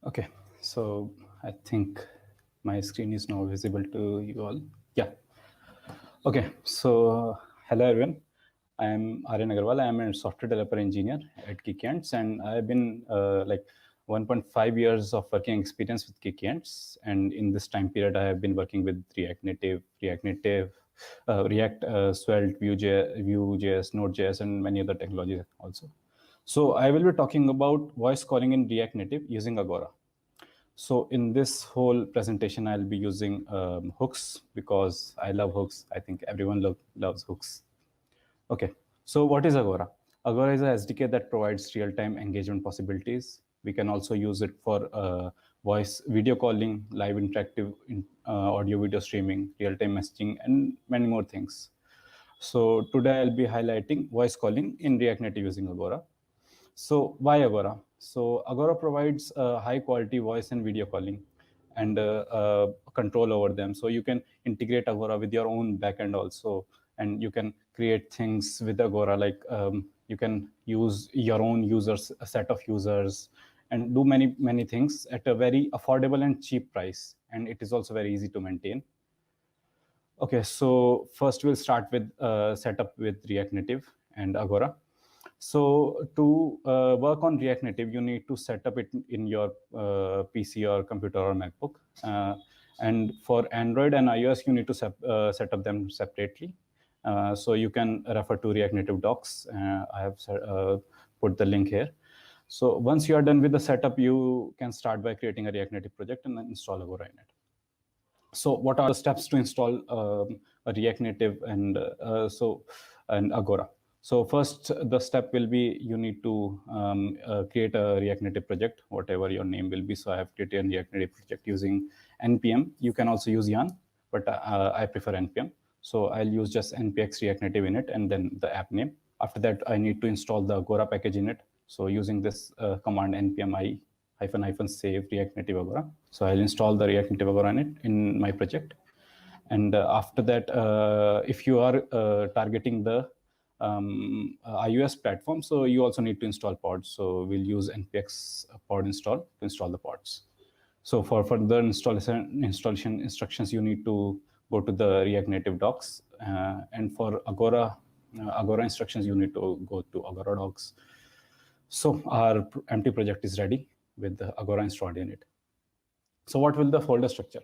Okay, so I think my screen is now visible to you all. Yeah. Okay, so hello everyone. I am Aryan Agarwal. I am a software developer engineer at Geekyants, and I have been like 1.5 years of working experience with Geekyants. And in this time period, I have been working with React, Svelte, Vue.js, Node.js, and many other technologies also. So I will be talking about voice calling in React Native using Agora. So in this whole presentation, I'll be using hooks because I love hooks. I think everyone loves hooks. Okay, so what is Agora? Agora is a SDK that provides real-time engagement possibilities. We can also use it for voice video calling, live interactive audio video streaming, real-time messaging, and many more things. So today I'll be highlighting voice calling in React Native using Agora. So why Agora? So Agora provides high quality voice and video calling and control over them. So you can integrate Agora with your own backend also, and you can create things with Agora like you can use your own users, a set of users, and do many things at a very affordable and cheap price. And it is also very easy to maintain. Okay, so first we'll start with setup with React Native and Agora. So to work on React Native, you need to set up it in your PC or computer or MacBook. And for Android and iOS, you need to set up them separately. So you can refer to React Native docs. I have put the link here. So once you are done with the setup, you can start by creating a React Native project and then install Agora in it. So what are the steps to install a React Native and Agora? So first, the step will be you need to create a React Native project, whatever your name will be. So I have created a React Native project using npm. You can also use yarn, but I prefer npm. So I'll use just npx React Native in it and then the app name. After that, I need to install the Agora package in it. So using this command npm I hyphen save React Native Agora. So I'll install the React Native Agora in it in my project. And after that, if you are targeting the iOS platform, so you also need to install pods. So we'll use npx pod install to install the pods. So for further installation instructions, you need to go to the React Native docs. And for Agora instructions, you need to go to Agora docs. So our empty project is ready with the Agora installed in it. So what will the folder structure?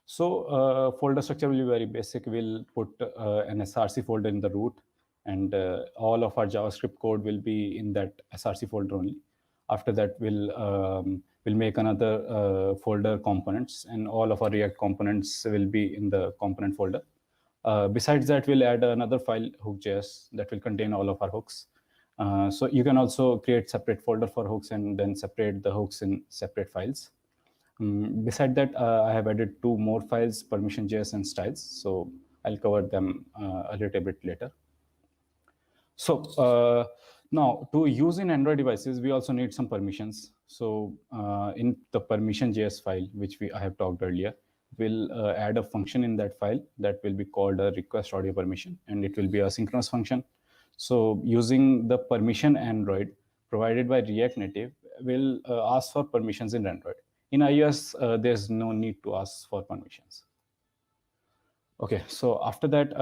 So folder structure will be very basic. We'll put an src folder in the root, and all of our JavaScript code will be in that src folder only. After that, we'll make another folder components, and all of our React components will be in the component folder. Besides that, we'll add another file hook.js that will contain all of our hooks. So you can also create separate folder for hooks and then separate the hooks in separate files. Beside that, I have added two more files, permission.js and styles. So I'll cover them a little bit later. So now to use in Android devices, we also need some permissions. So in the permission.js file, which I have talked earlier, we'll add a function in that file that will be called a request audio permission, and it will be a synchronous function. So using the permission Android provided by React Native will ask for permissions in Android. In iOS, there's no need to ask for permissions. Okay, so after that,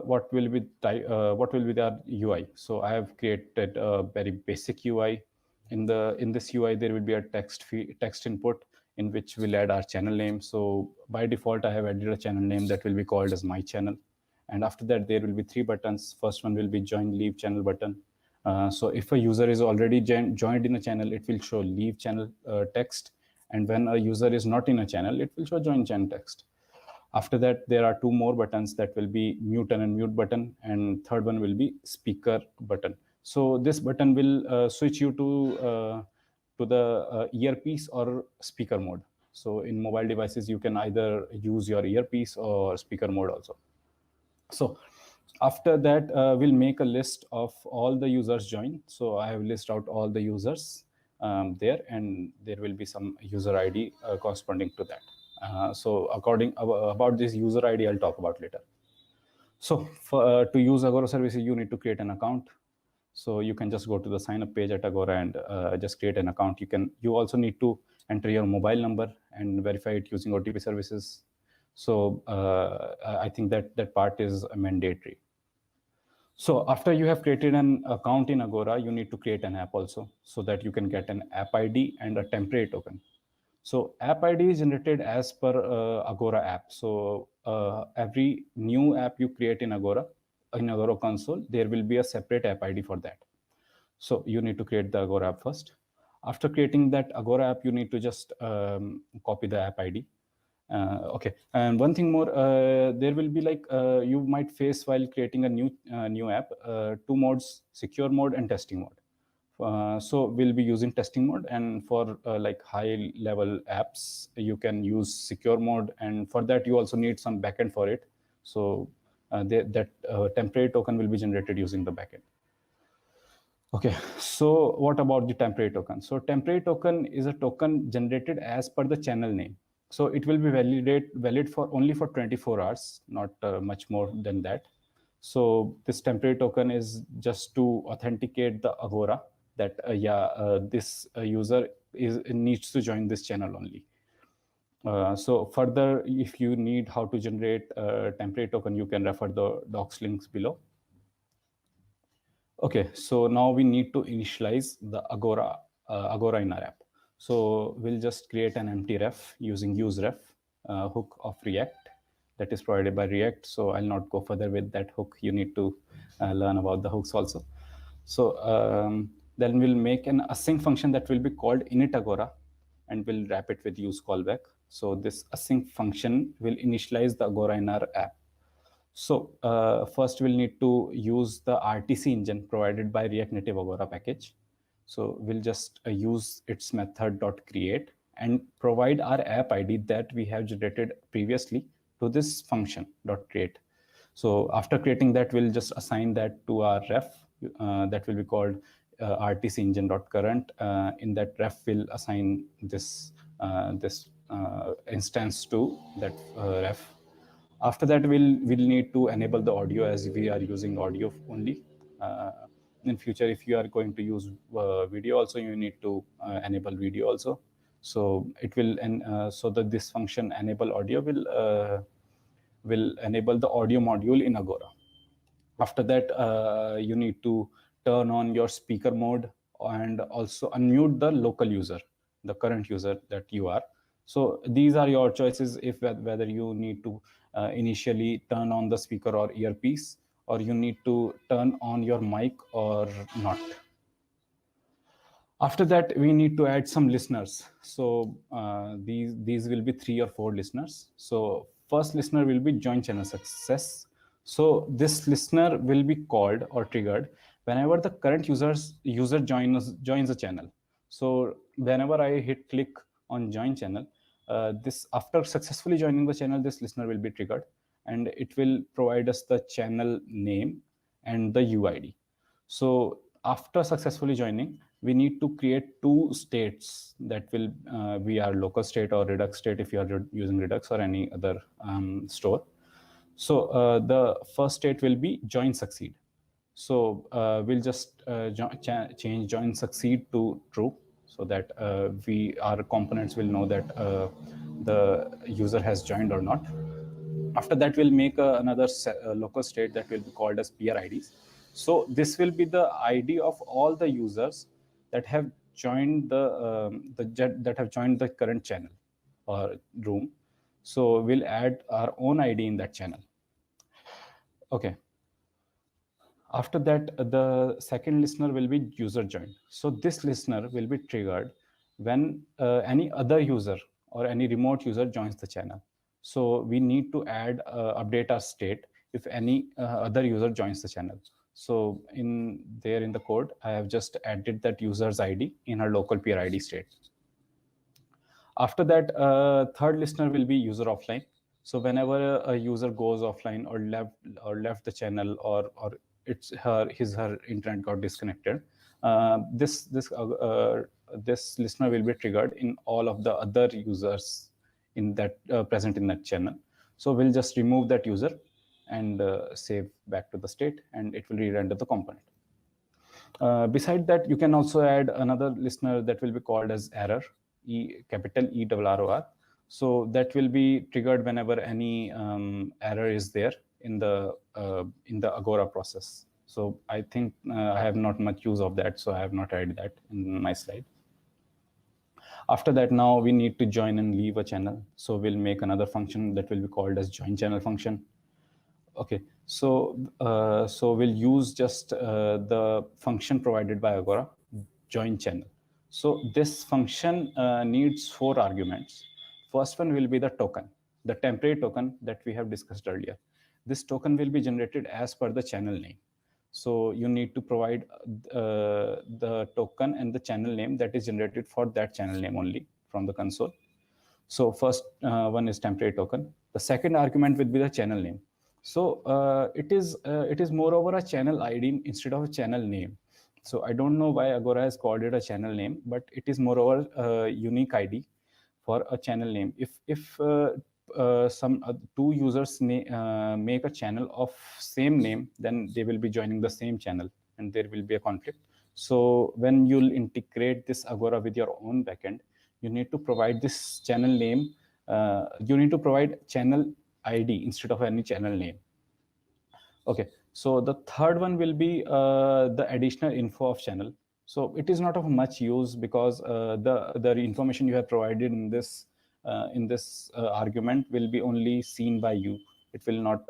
what will be the UI? So I have created a very basic UI. In this UI, there will be a text input in which we'll add our channel name. So by default, I have added a channel name that will be called as my channel. And after that, there will be three buttons. First one will be join leave channel button. So if a user is already joined in a channel, it will show leave channel text. And when a user is not in a channel, it will show join channel text. After that, there are two more buttons that will be mute and unmute button, and third one will be speaker button. So this button will switch you to the earpiece or speaker mode. So in mobile devices, you can either use your earpiece or speaker mode also. So after that, we'll make a list of all the users joined. So I have listed out all the users there, and there will be some user ID corresponding to that. So about this user ID, I'll talk about later. So to use Agora services, you need to create an account. So you can just go to the sign up page at Agora and just create an account. You also need to enter your mobile number and verify it using OTP services. So I think that part is mandatory. So after you have created an account in Agora, you need to create an app also, so that you can get an app ID and a temporary token. So app ID is generated as per Agora app. So every new app you create in Agora console, there will be a separate app ID for that. So you need to create the Agora app first. After creating that Agora app, you need to just copy the app ID. Okay, and one thing more, there will be like you might face while creating a new app, two modes: secure mode and testing mode. So we'll be using testing mode, and for like high level apps you can use secure mode, and for that you also need some backend for it. So that temporary token will be generated using the backend. Okay, so what about the temporary token? So temporary token is a token generated as per the channel name. So it will be valid for only for 24 hours, not much more than that. So this temporary token is just to authenticate the Agora that this user needs to join this channel only. So further, if you need how to generate a temporary token, you can refer the docs links below. Okay, so now we need to initialize the Agora in our app. So we'll just create an empty ref using useRef hook of React that is provided by React. So I'll not go further with that hook. You need to learn about the hooks also. So then we'll make an async function that will be called init Agora, and we'll wrap it with use callback. So this async function will initialize the Agora in our app. So first we'll need to use the RTC engine provided by React Native Agora package. So we'll just use its method.create and provide our app ID that we have generated previously to this function.create. So after creating that, we'll just assign that to our ref that will be called RTC engine.current. In that ref, we'll assign this instance to that ref. After that, we'll need to enable the audio, as we are using audio only. In future, if you are going to use video also, you need to enable video also. So it will, and so that this function enable audio will enable the audio module in Agora. After that, you need to turn on your speaker mode and also unmute the local user, the current user that you are. So these are your choices, if whether you need to initially turn on the speaker or earpiece, or you need to turn on your mic or not. After that, we need to add some listeners. So these will be 3 or 4 listeners. So first listener will be join channel success. So this listener will be called or triggered whenever the current user joins the channel. So whenever I hit click on join channel, this after successfully joining the channel, this listener will be triggered, and it will provide us the channel name and the UID. So after successfully joining, we need to create 2 states that will be our local state or Redux state if you are using Redux or any other store. So the first state will be join succeed. So we'll just change join succeed to true, so that our components will know that the user has joined or not. After that, we'll make another local state that will be called as peer IDs. So this will be the ID of all the users that have joined that have joined the current channel or room. So we'll add our own ID in that channel. Okay. After that, the second listener will be user joined. So this listener will be triggered when any other user or any remote user joins the channel. So we need to update our state if any other user joins the channel. So in the code, I have just added that user's ID in our local peer ID state. After that, third listener will be user offline. So whenever a user goes offline or left the channel, or her internet got disconnected, this listener will be triggered in all of the other users in that present in that channel. So we'll just remove that user and save back to the state, and it will re-render the component. Beside that, you can also add another listener that will be called as error, capital ERROR. So that will be triggered whenever any error is there in the Agora process. So I think I have not much use of that, so I have not added that in my slide. After that, now we need to join and leave a channel. So we'll make another function that will be called as join channel function. Okay, so we'll use just the function provided by Agora, join channel. So this function needs 4 arguments. First one will be the token, the temporary token that we have discussed earlier. This token will be generated as per the channel name. So you need to provide the token and the channel name that is generated for that channel name only from the console. So first one is temporary token. The second argument will be the channel name. So it is moreover a channel ID instead of a channel name. So I don't know why Agora has called it a channel name, but it is moreover a unique ID for a channel name. If some 2 users make a channel of same name, then they will be joining the same channel and there will be a conflict. So when you'll integrate this Agora with your own backend, you need to provide this channel name. You need to provide channel ID instead of any channel name. Okay, so the third one will be the additional info of channel. So it is not of much use because the information you have provided in this argument will be only seen by you. It will not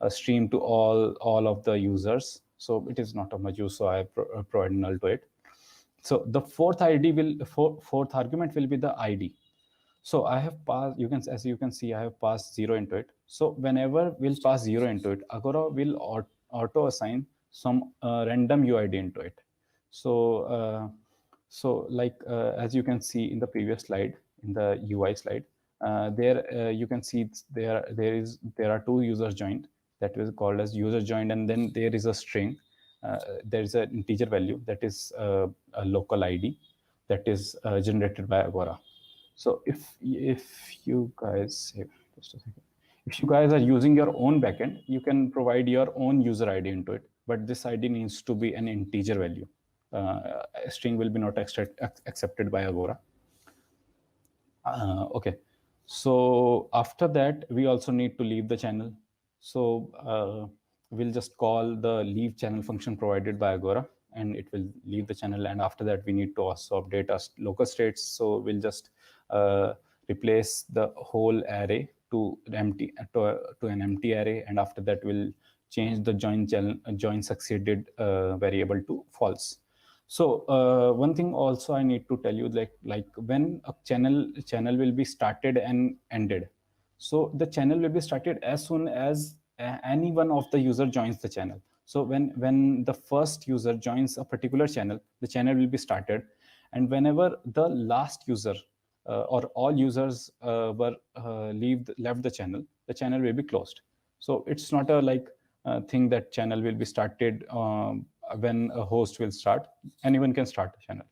stream to all of the users. So it is not of much use. So I have provided null to it. So the fourth argument will be the ID. So I have passed, as you can see, I have passed 0 into it. So whenever we'll pass 0 into it, Agora will auto assign some random UID into it. So like as you can see in the previous slide, in the UI slide, there you can see there are 2 users joined, that is called as user joined, and then there is a string. There is an integer value that is a local ID that is generated by Agora. So if you guys, just a second, if you guys are using your own backend, you can provide your own user ID into it, but this ID needs to be an integer value. A string will be not accepted by Agora. Okay, so after that, we also need to leave the channel. So we'll just call the leave channel function provided by Agora, and it will leave the channel. And after that, we need to also update our local states. So we'll just replace the whole array to an empty array, and after that, we'll change the join succeeded variable to false. So one thing also I need to tell you, like when a channel will be started and ended. So the channel will be started as soon as any one of the user joins the channel. So when the first user joins a particular channel, the channel will be started, and whenever the last user or all users left the channel will be closed. So it's not a thing that channel will be started when a host will start. Anyone can start a channel.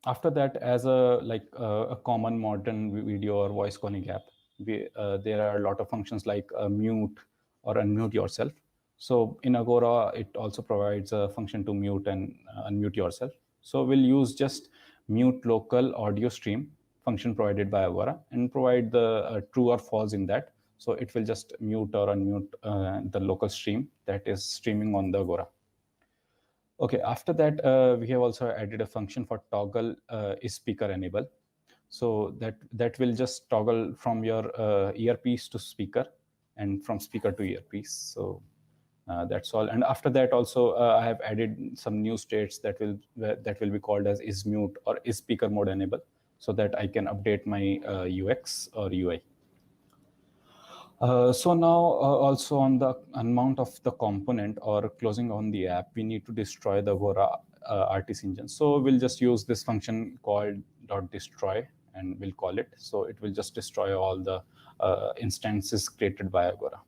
After that, as a common modern video or voice calling app, there are a lot of functions like mute or unmute yourself. So in Agora, it also provides a function to mute and unmute yourself. So we'll use just mute local audio stream function provided by Agora and provide the true or false in that. So it will just mute or unmute the local stream that is streaming on the Agora. Okay, after that, we have also added a function for toggle is speaker enable. So that will just toggle from your earpiece to speaker and from speaker to earpiece. So that's all. And after that, also I have added some new states that will be called as is mute or is speaker mode enable, so that I can update my UX or UI. So now also on the unmount of the component or closing on the app, we need to destroy the Agora RTC engine. So we'll just use this function called .destroy and we'll call it. So it will just destroy all the instances created by Agora.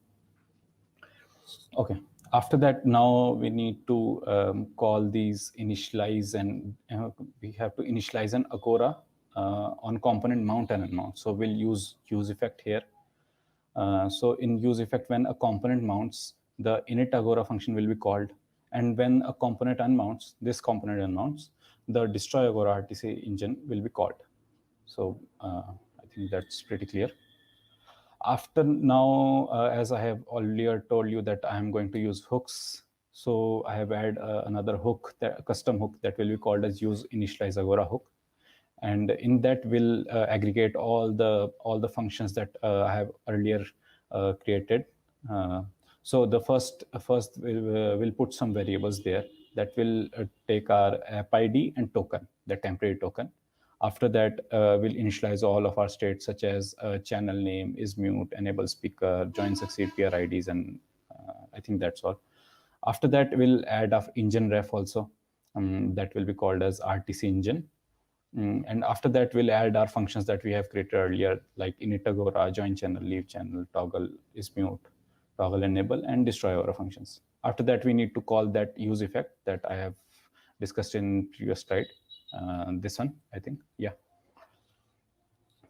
Okay. After that, now we need to call these initialize, and we have to initialize an Agora on component mount and unmount. So we'll use effect here. So in use effect, when a component mounts, the init Agora function will be called, And when a component unmounts, the destroy Agora RTC engine will be called. So I think that's pretty clear. After now, as I have earlier told you that I am going to use hooks. So I have added another hook, custom hook that will be called as use initialize Agora hook. And in that will aggregate all the functions that I have earlier created. So the first will put some variables there that will take our app ID and token, the temporary token. After that, we'll initialize all of our states such as channel name, is mute, enable speaker, join succeed, peer IDs, and I think that's all. After that, we'll add a engine ref also. That will be called as RTC engine. And after that, we'll add our functions that we have created earlier, like init Agora, join channel, leave channel, toggle is mute, toggle enable, and destroy Agora functions. After that, we need to call that use effect that I have discussed in previous slide. This one, I think, yeah.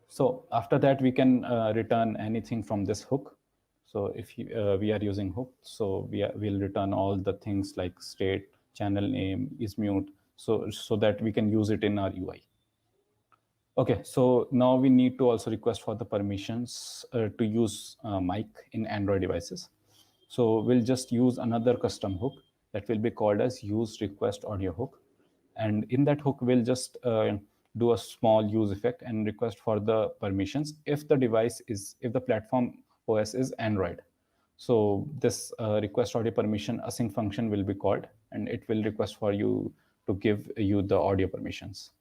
So after that, we can return anything from this hook. So if we are using hook, so we'll return all the things like state, channel name, is mute, so that we can use it in our UI. Okay, so now we need to also request for the permissions to use mic in Android devices. So we'll just use another custom hook that will be called as use request audio hook. And in that hook, we'll just do a small use effect and request for the permissions if the platform OS is Android. So this request audio permission async function will be called, and it will request for you to give you the audio permissions.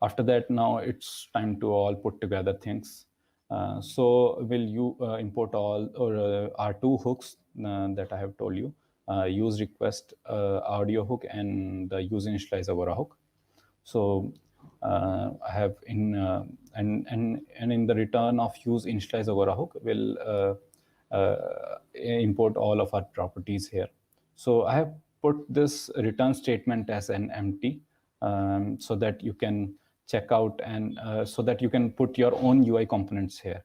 After that, now it's time to all put together things. So will you import all or our two hooks that I have told you, use request audio hook and the use initialize Agora hook. So I have in and in the return of use initialize Agora hook will import all of our properties here. So I have put this return statement as an empty, so that you can check out and so that you can put your own UI components here.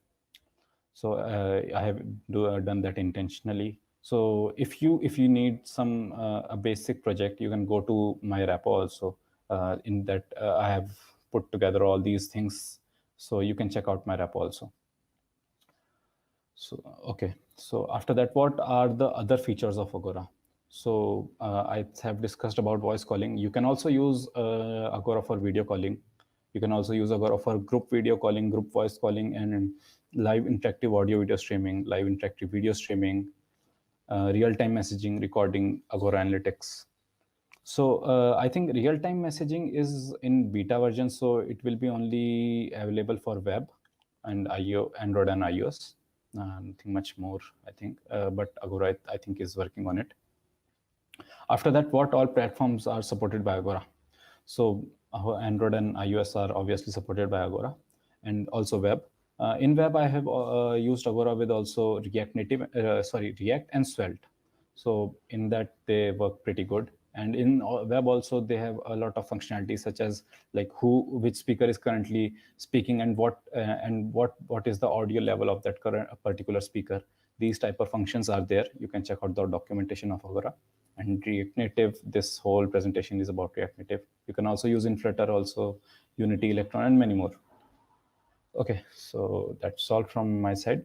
So I have done that intentionally. So if you need some a basic project, you can go to my repo also. In that I have put together all these things, so you can check out my repo also. So okay, so after that, what are the other features of Agora? So I have discussed about voice calling. You can also use Agora for video calling. You can also use Agora for group video calling, group voice calling, and live interactive audio video streaming, live interactive video streaming, real-time messaging, recording, Agora Analytics. So I think real-time messaging is in beta version, so it will be only available for web and Android and iOS. Nothing much more, I think, but Agora, I think, is working on it. After that, what all platforms are supported by Agora? So Android and iOS are obviously supported by Agora, and also web. In web, I have used Agora with also React Native, React and Svelte. So in that, they work pretty good. And in web also, they have a lot of functionality, such as like which speaker is currently speaking and what is the audio level of that particular speaker. These type of functions are there. You can check out the documentation of Agora. And React Native, this whole presentation is about React Native. You can also use in Flutter, also Unity, Electron, and many more. Okay, so that's all from my side.